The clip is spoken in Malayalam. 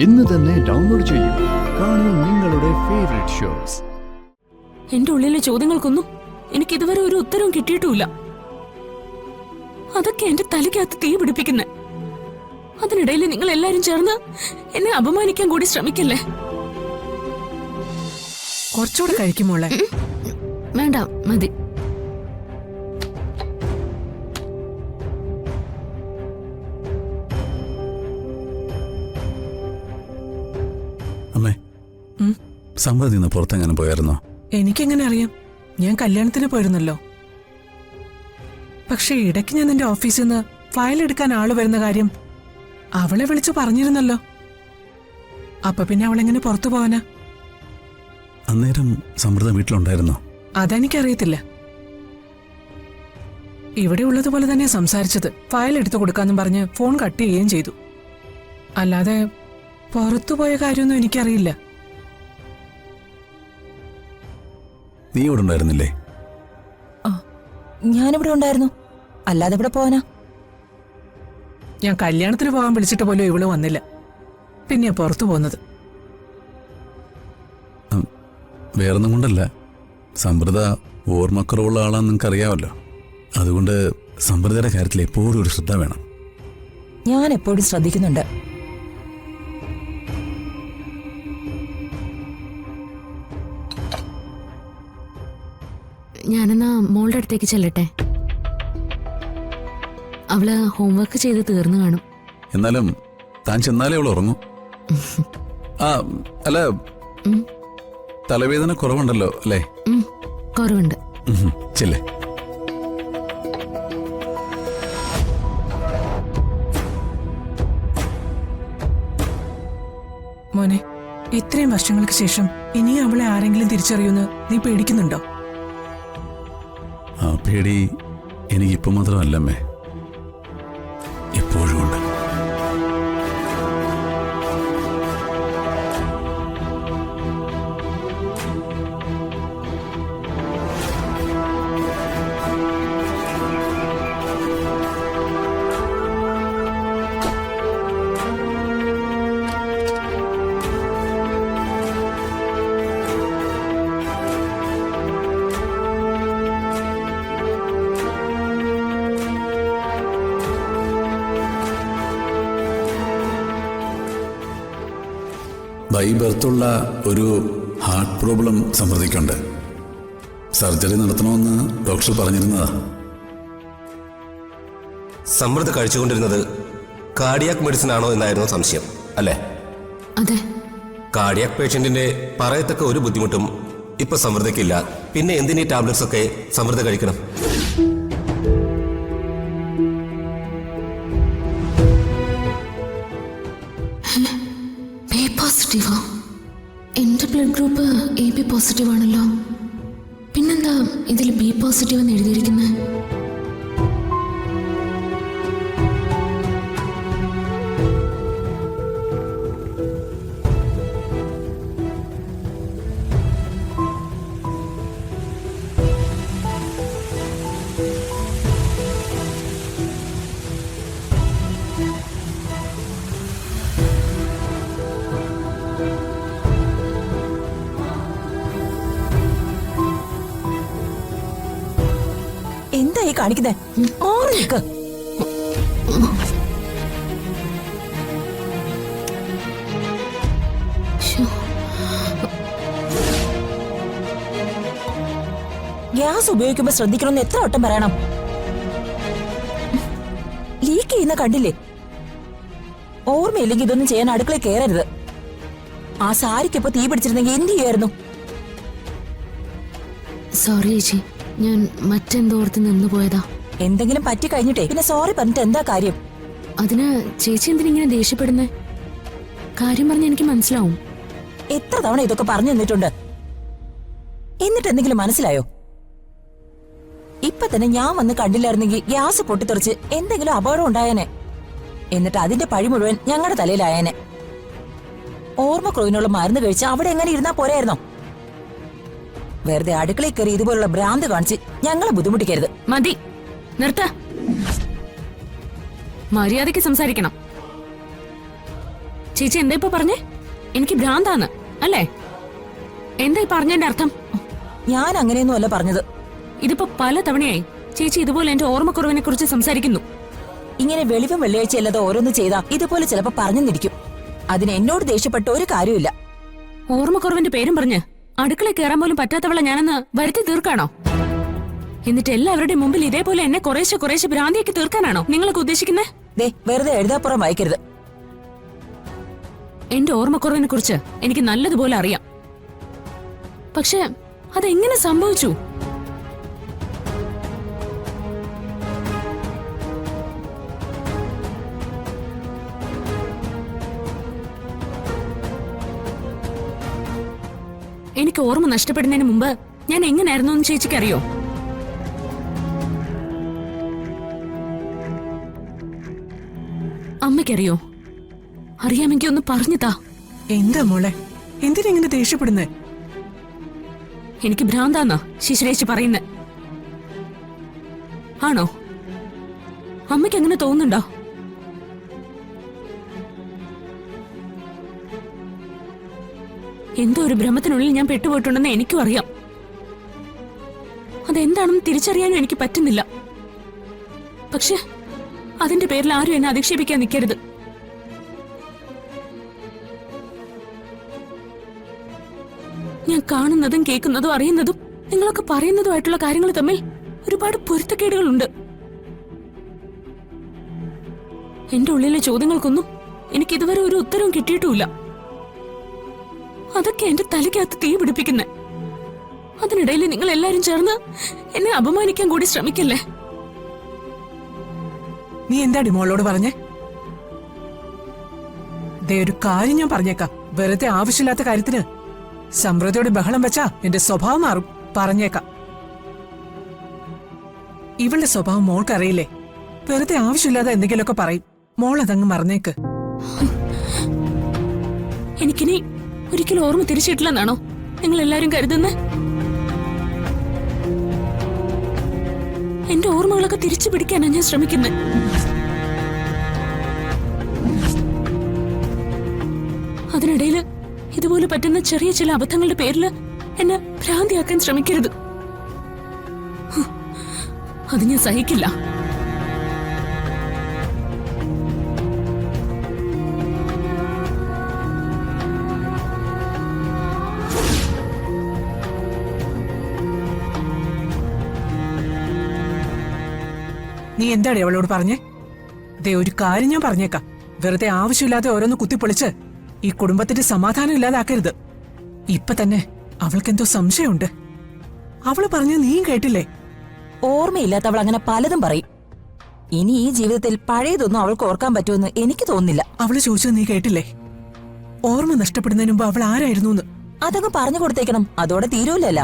ഇന്ന് തന്നെ ഡൗൺലോഡ് ചെയ്യൂ. കാണൂ നിങ്ങളുടെ ഫേവറേറ്റ് ഷോസ്. എന്റെ ഉള്ളിലെ ചോദ്യങ്ങൾക്കൊന്നും എനിക്ക് ഇതുവരെ ഒരു ഉത്തരവും കിട്ടിയിട്ടുമില്ല. അതൊക്കെ എന്റെ തലയ്ക്കകത്ത് തീ പിടിപ്പിക്കുന്നെ. അതിനിടയിൽ നിങ്ങൾ എല്ലാരും ചേർന്ന് എന്നെ അപമാനിക്കാൻ കൂടി ശ്രമിക്കല്ലേ. കുറച്ചുകൂടെ കഴിക്കുമോളെ. വേണ്ട, മതി. അമ്മേ, സമ്മതി നിന്ന് പുറത്തെങ്ങനെ പോയായിരുന്നോ? എനിക്കെങ്ങനെ അറിയാം? ഞാൻ കല്യാണത്തിന് പോയിരുന്നല്ലോ. പക്ഷെ ഇടയ്ക്ക് ഞാൻ നിന്റെ ഓഫീസിൽ നിന്ന് ഫയൽ എടുക്കാൻ ആള് വരുന്ന കാര്യം അവളെ വിളിച്ചു പറഞ്ഞിരുന്നല്ലോ. അപ്പൊ പിന്നെ അവളെങ്ങനെ പുറത്തു പോവാനാ? അന്നേരം സമൃദ്ധ വീട്ടിലുണ്ടായിരുന്നോ? അതെനിക്കറിയത്തില്ല. ഇവിടെ ഉള്ളതുപോലെ തന്നെ സംസാരിച്ചത്. ഫയൽ എടുത്തു കൊടുക്കാന്നും പറഞ്ഞ് ഫോൺ കട്ട് ചെയ്യുകയും ചെയ്തു. അല്ലാതെ പുറത്തുപോയ കാര്യമൊന്നും എനിക്കറിയില്ല. നീ ഇവിടെ ഉണ്ടായിരുന്നില്ലേ? ഞാനിവിടെ ഉണ്ടായിരുന്നു, അല്ലാതെ ഇവിടെ പോവാനാ? ഞാൻ കല്യാണത്തിന് പോകാൻ വിളിച്ചിട്ട് പോലും ഇവള് വന്നില്ല. പിന്നെ പുറത്തു പോകുന്നത്. വേറൊന്നും കൊണ്ടല്ല, സമൃദ്ധ ഓർമ്മക്കുറവുള്ള ആളാന്ന് നിനക്കറിയാമല്ലോ. അതുകൊണ്ട് സമൃദ്ധയുടെ കാര്യത്തിൽ എപ്പോഴും ഒരു ശ്രദ്ധ വേണം. ഞാൻ എപ്പോഴും ശ്രദ്ധിക്കുന്നുണ്ട്. ഞാനെന്നാ മോളുടെ അടുത്തേക്ക് ചെല്ലട്ടെ. അവള് ഹോംവർക്ക് ചെയ്ത് തീർന്നു കാണും. എന്നാലും താൻ ചെന്നാലേ അവൾ ഉറങ്ങും. അല്ല, തലവേദന കുറവുണ്ടല്ലോ അല്ലേ? കുറവുണ്ട്. ചെല്ലേ. മോനെ, ഇത്രയും വർഷങ്ങൾക്ക് ശേഷം ഇനിയും അവളെ ആരെങ്കിലും തിരിച്ചറിയുമെന്ന് നീ പേടിക്കുന്നുണ്ടോ? ആ പേടി എനിക്കിപ്പം മാത്രമല്ലമ്മേ, എപ്പോഴും ഉണ്ട്. ബൈ ബർത്തുള്ള ഒരു ഹാർട്ട് പ്രോബ്ലം സമൃദ്ധിക്കുണ്ട്. സർജറി നടത്തണമെന്ന് ഡോക്ടർ പറഞ്ഞിരുന്നതാ. സമൃദ്ധ കഴിച്ചുകൊണ്ടിരുന്നത് കാർഡിയാക് മെഡിസിൻ ആണോ എന്നായിരുന്നു സംശയം, അല്ലേ? അതെ. കാർഡിയാക് പേഷ്യന്റിന്റെ പറയത്തക്ക ഒരു ബുദ്ധിമുട്ടും ഇപ്പൊ സമൃദ്ധയ്ക്കില്ല. പിന്നെ എന്തിനീ ടാബ്ലറ്റ്സ് ഒക്കെ സമൃദ്ധ കഴിക്കണം? പോസിറ്റീവോ? എന്റെ ബ്ലഡ് ഗ്രൂപ്പ് AB പോസിറ്റീവ് ആണല്ലോ. പിന്നെന്താ ഇതിൽ B പോസിറ്റീവ് എന്ന് എഴുതിയിരിക്കുന്നത്? എന്തായി കാണിക്കുന്നേ? മാറിക്ക്. ഗ്യാസ് ഉപയോഗിക്കുമ്പോ ശ്രദ്ധിക്കണമെന്ന് എത്ര വട്ടം പറയണം? ലീക്ക് ചെയ്യുന്ന കണ്ടില്ലേ? ഓർമ്മയില്ലെങ്കിൽ ഇതൊന്നും ചെയ്യാൻ അടുക്കളയിൽ കയറരുത്. ആ സാരിക്കിപ്പോ തീ പിടിച്ചിരുന്നെങ്കിൽ എന്ത് ചെയ്യായിരുന്നു? സോറി ചേച്ചി, ഞാൻ മറ്റെന്തോർത്ത് നിന്നു പോയതാ. എന്തെങ്കിലും പറ്റി കഴിഞ്ഞിട്ടേ പിന്നെ സോറി പറഞ്ഞിട്ട് എന്താ കാര്യം? അതിന് ചേച്ചി എന്തിനിങ്ങനെ ദേഷ്യപ്പെടുന്നേ? കാര്യം പറഞ്ഞ എനിക്ക് മനസ്സിലാവും. എത്ര തവണ ഇതൊക്കെ പറഞ്ഞു തന്നിട്ടുണ്ട്, എന്നിട്ട് എന്തെങ്കിലും മനസ്സിലായോ? ഇപ്പൊ തന്നെ ഞാൻ വന്ന് കണ്ടില്ലായിരുന്നെങ്കിൽ ഗ്യാസ് പൊട്ടിത്തെറിച്ച് എന്തെങ്കിലും അപകടം ഉണ്ടായേനെ. എന്നിട്ട് അതിന്റെ പഴി മുഴുവൻ ഞങ്ങളുടെ തലയിലായേനെ. ഓർമ്മക്കുറവിനുള്ള മരുന്ന് കഴിച്ച് അവിടെ എങ്ങനെ ഇരുന്നാ പോരായിരുന്നോ? വെറുതെ അടുക്കളയിൽ കയറി ഇതുപോലുള്ള ഭ്രാന്ത് കാണിച്ച് ഞങ്ങളെ ബുദ്ധിമുട്ടിക്കരുത്. മതി, നിർത്ത. മര്യാദയ്ക്ക് സംസാരിക്കണം. ചേച്ചി എന്താ ഇപ്പൊ പറഞ്ഞേ? എനിക്ക് ഭ്രാന്താന്ന് അല്ലേ? എന്താ ഈ പറഞ്ഞതിന്റെ അർത്ഥം? ഞാൻ അങ്ങനെയൊന്നും അല്ല പറഞ്ഞത്. ഇതിപ്പോ പല തവണയായി ചേച്ചി ഇതുപോലെ എന്റെ ഓർമ്മക്കുറവിനെ കുറിച്ച് സംസാരിക്കുന്നു. ഇങ്ങനെ വെളിവും വെള്ളിയാഴ്ച അല്ലാതെ ഓരോന്ന് ചെയ്താ ഇതുപോലെ ചിലപ്പോ പറഞ്ഞെന്നിരിക്കും. അതിന് എന്നോട് ദേഷ്യപ്പെട്ട ഒരു കാര്യമില്ല. ഓർമ്മക്കുറവിന്റെ പേരും പറഞ്ഞ് അടുക്കളയിൽ കയറാൻ പോലും പറ്റാത്തവളെ ഞാനെന്ന് വരുത്തി തീർക്കാണോ? എന്നിട്ട് എല്ലാവരുടെയും മുമ്പിൽ ഇതേപോലെ എന്നെ കുറേശ്ശെ കുറേശ്ശെ ഭ്രാന്തിയാക്കി തീർക്കാനാണോ നിങ്ങളൊക്കെ ഉദ്ദേശിക്കുന്നേ? ദേ വെറുതെ എഴുതാപ്പുറം വായിക്കരുത്. എന്റെ ഓർമ്മക്കുറവിനെ കുറിച്ച് എനിക്ക് നല്ലതുപോലെ അറിയാം. പക്ഷെ അതെങ്ങനെ സംഭവിച്ചു? എനിക്ക് ഓർമ്മ നഷ്ടപ്പെടുന്നതിന് മുമ്പ് ഞാൻ എങ്ങനെയായിരുന്നു എന്ന് ചേച്ചിക്ക് അറിയോ? അമ്മയ്ക്കറിയോ? അറിയാമെങ്കിൽ ഒന്ന് പറഞ്ഞു താ. എന്താ മോളെ, എന്തിനെങ്ങനെ ദേഷ്യപ്പെടുന്നേ? എനിക്ക് ഭ്രാന്താന്നാ ശിശിരേച്ചി പറയുന്നേ. ആണോ? അമ്മയ്ക്ക് അങ്ങനെ തോന്നുന്നുണ്ടോ? എന്തോ ഒരു ഭ്രമത്തിനുള്ളിൽ ഞാൻ പെട്ടുപോയിട്ടുണ്ടെന്ന് എനിക്കും അറിയാം. അതെന്താണെന്ന് തിരിച്ചറിയാനും എനിക്ക് പറ്റുന്നില്ല. പക്ഷെ അതിന്റെ പേരിൽ ആരും എന്നെ അധിക്ഷേപിക്കാൻ നിൽക്കരുത്. ഞാൻ കാണുന്നതും കേൾക്കുന്നതും അറിയുന്നതും നിങ്ങളൊക്കെ പറയുന്നതുമായിട്ടുള്ള കാര്യങ്ങൾ തമ്മിൽ ഒരുപാട് പൊരുത്തക്കേടുകളുണ്ട്. എന്റെ ഉള്ളിലെ ചോദ്യങ്ങൾക്കൊന്നും എനിക്ക് ഇതുവരെ ഒരു ഉത്തരവും കിട്ടിയിട്ടുമില്ല. അതൊക്കെ എന്റെ തലയ്ക്കകത്ത് തീ പിടിപ്പിക്കുന്നേ. അതിനിടയിൽ നിങ്ങൾ എല്ലാരും ചേർന്ന് എന്നെ അപമാനിക്കാൻ കൂടി ശ്രമിക്കല്ലേ? നീ എന്താടി മോളോട് പറഞ്ഞേ? ദേ ഒരു കാര്യം ഞാൻ പറഞ്ഞേക്കാം. വെറുതെ ആവശ്യമില്ലാത്ത കാര്യത്തിന് സമൃദ്ധിയോട് ബഹളം വെച്ചാ എന്റെ സ്വഭാവം മാറും. പറഞ്ഞേക്കാം. ഇവളുടെ സ്വഭാവം മോൾക്കറിയില്ലേ? വെറുതെ ആവശ്യമില്ലാതെ എന്തെങ്കിലുമൊക്കെ പറയും. മോൾ അതങ്ങ് മറന്നേക്ക്. എനിക്കിനി ഒരിക്കലും ഓർമ്മ തിരിച്ചിട്ടില്ലെന്നാണോ നിങ്ങൾ എല്ലാരും കരുതുന്നത്? എന്റെ ഓർമ്മകളൊക്കെ തിരിച്ചു പിടിക്കാനാണ് ഞാൻ ശ്രമിക്കുന്നത്. അതിനിടയിൽ ഇതുപോലെ പറ്റുന്ന ചെറിയ ചില അബദ്ധങ്ങളുടെ പേരിൽ എന്നെ ഭ്രാന്തിയാക്കാൻ ശ്രമിക്കരുത്. അത് ഞാൻ സഹിക്കില്ല. നീ എന്താടി അവളോട് പറഞ്ഞേ? ദേ ഒരു കാര്യം ഞാൻ പറഞ്ഞേക്കാം. വെറുതെ ആവശ്യമില്ലാതെ ഓരോന്ന് കുത്തിപ്പൊളിച്ച് ഈ കുടുംബത്തിന്റെ സമാധാനം ഇല്ലാതാക്കരുത്. ഇപ്പൊ തന്നെ അവൾക്കെന്തോ സംശയമുണ്ട്. അവള് പറഞ്ഞ നീയും കേട്ടില്ലേ? ഓർമ്മയില്ലാത്തവൾ അങ്ങനെ പലതും പറയും. ഇനി ഈ ജീവിതത്തിൽ പഴയതൊന്നും അവൾക്ക് ഓർക്കാൻ പറ്റുമെന്ന് എനിക്ക് തോന്നുന്നില്ല. അവള് ചോദിച്ചത് നീ കേട്ടില്ലേ? ഓർമ്മ നഷ്ടപ്പെടുന്നതിന് മുമ്പ് അവൾ ആരായിരുന്നു? അതങ്ങ് പറഞ്ഞു കൊടുത്തേക്കണം. അതോടെ തീരൂലല്ല.